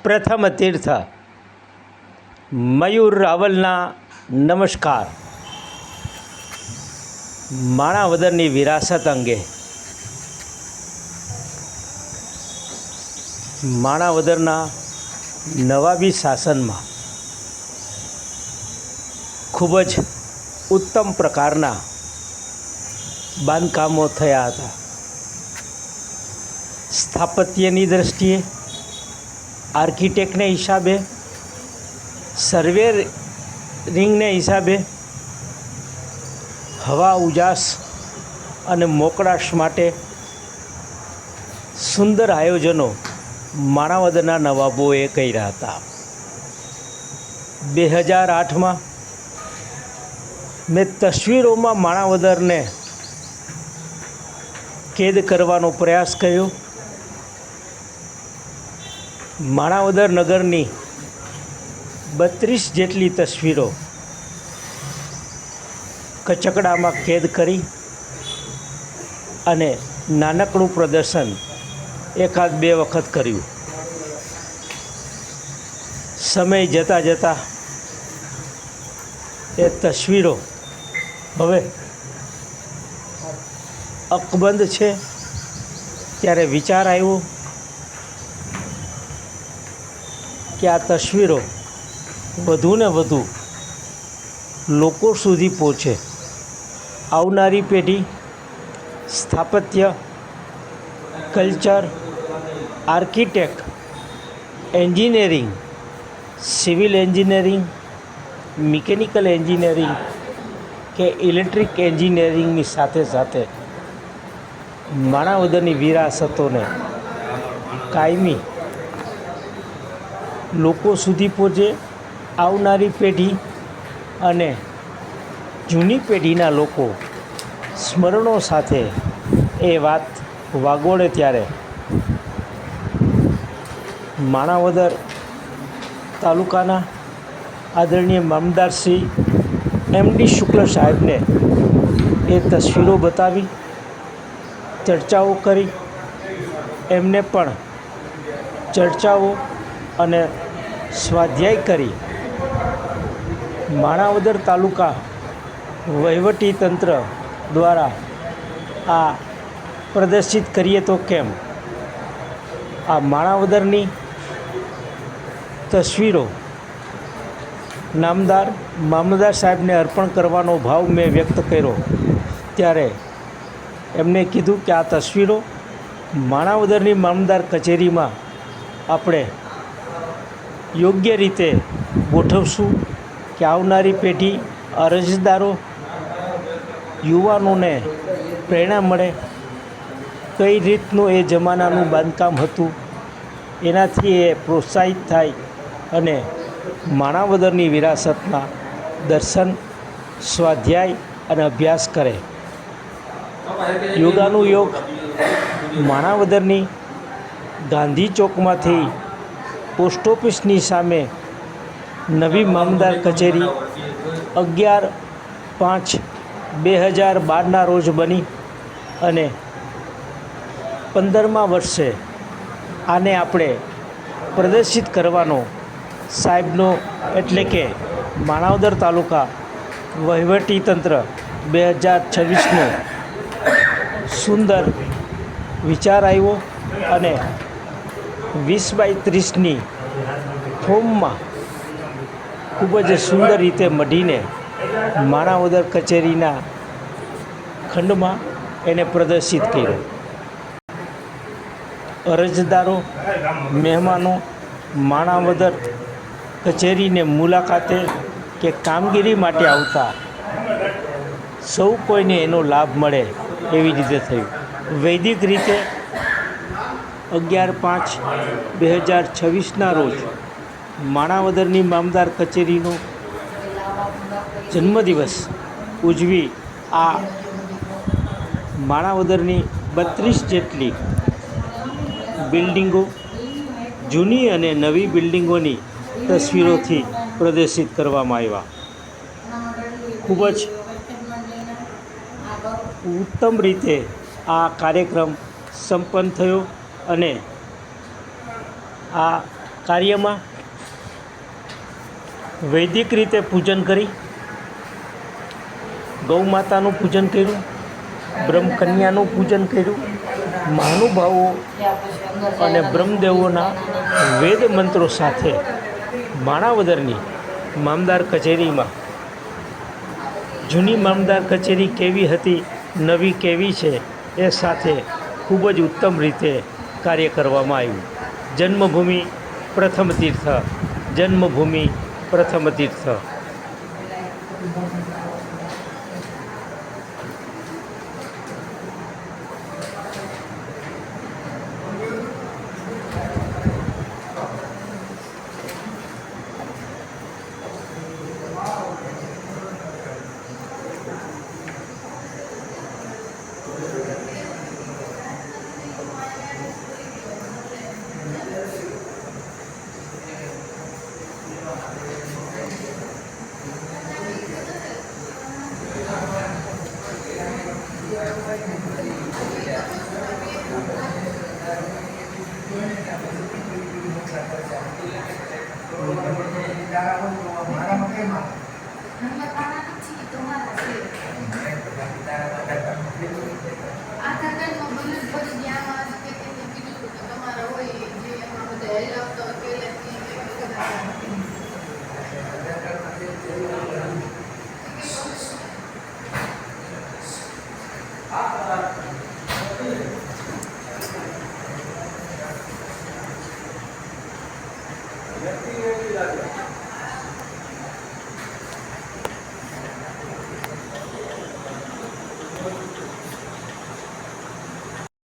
પ્રથમ તીર્થ મયુર રાવલના નમસ્કાર. માણાવદરની વિરાસત અંગે માણાવદરના નવાબી શાસનમાં ખૂબ જ ઉત્તમ પ્રકારના બાંધકામો થયા હતા. સ્થાપત્યની દૃષ્ટિએ, આર્કિટેક્ટને હિસાબે, સર્વેરિંગને હિસાબે, હવા ઉજાસ અને મોકળાશ માટે સુંદર આયોજનો માણાવદરના નવાબોએ કર્યા હતા. 2008માં મેં તસવીરોમાં માણાવદરને કેદ કરવાનો પ્રયાસ કર્યો. માણાવદર નગરની 32 જેટલી તસવીરો કચકડામાં કેદ કરી અને નાનકડું પ્રદર્શન 1-2 વખત કર્યું. સમય જતાં જતાં એ તસવીરો હવે અકબંધ છે. ત્યારે વિચાર આવ્યો કે આ તસવીરો વધુને વધુ લોકો સુધી પહોંચે. આવનારી પેઢી સ્થાપત્ય, culture, architect, engineering, civil engineering, mechanical engineering કે ઇલેક્ટ્રિક એન્જિનિયરિંગની સાથે સાથે માણાવદરની વિરાસતોને કાયમી લોકો સુધી પહોંચે. આવનારી પેઢી અને જૂની પેઢીના લોકો સ્મરણો સાથે એ વાત વાગોળે ત્યારે માણાવદર તાલુકાના આદરણીય મામલતદાર શ્રી એમ.ડી. શુક્લ સાહેબને એ તસવીરો બતાવી, ચર્ચાઓ કરી. એમને પણ ચર્ચાઓ અને સ્વાધ્યાય કરી માણાવદર તાલુકા વહીવટી તંત્ર દ્વારા આ પ્રદર્શિત કરીએ તો કેમ. આ માણાવદરની તસવીરો મામલતદાર સાહેબને અર્પણ કરવાનો ભાવ મેં વ્યક્ત કર્યો. ત્યારે એમને કીધું કે આ તસવીરો માણાવદરની મામલતદાર કચેરીમાં આપણે યોગ્ય રીતે ગોઠવશું કે આવનારી પેઢી, અરજદારો, યુવાનોને પ્રેરણા મળે. કઈ રીતનું એ જમાનાનું બાંધકામ હતું એનાથી એ પ્રોત્સાહિત થાય અને માણાવદરની વિરાસતના દર્શન, સ્વાધ્યાય અને અભ્યાસ કરે. યોગાનું યોગ માણાવદરની ગાંધી ચોકમાંથી પોસ્ટ ઓફિસની સામે નવી મામલતદાર કચેરી 11/5/2012ના રોજ બની અને 15મા વર્ષે આને આપણે પ્રદર્શિત કરવાનો સાહેબનો એટલે કે માણાવદર તાલુકા વહીવટીતંત્ર 2026નો સુંદર વિચાર આવ્યો અને 20/30ની ફોર્મમાં ખૂબ જ સુંદર રીતે મઢીને માણાવદર કચેરીના ખંડમાં એને પ્રદર્શિત કર્યો. અરજદારો, મહેમાનો માણાવદર કચેરીને મુલાકાતે કે કામગીરી માટે આવતા સૌ કોઈને એનો લાભ મળે એવી રીતે થયું. વૈદિક રીતે 11/5/2026ના રોજ માણાવદરની મામલતદાર કચેરીનો જન્મદિવસ ઉજવી આ માણાવદરની 32 જેટલી બિલ્ડિંગો, જૂની અને નવી બિલ્ડિંગોની તસવીરોથી પ્રદર્શિત કરવામાં આવ્યા. ખૂબ જ ઉત્તમ રીતે આ કાર્યક્રમ સંપન્ન થયો અને આ કાર્યમાં વૈદિક રીતે પૂજન કરી ગૌ માતાનું પૂજન કર્યું, બ્રહ્મકન્યાનું પૂજન કર્યું, મહાનુભાવો અને બ્રહ્મદેવોના વેદ મંત્રો સાથે માણાવદરની મામદાર કચેરીમાં જૂની મામદાર કચેરી કેવી હતી, નવી કેવી છે એ સાથે ખૂબ જ ઉત્તમ રીતે કાર્ય કરવામાં આવ્યું. જન્મભૂમિ પ્રથમ તીર્થ, જન્મભૂમિ પ્રથમ તીર્થ. આધાર કાર્ડમાં બધું જ ભરી ગયા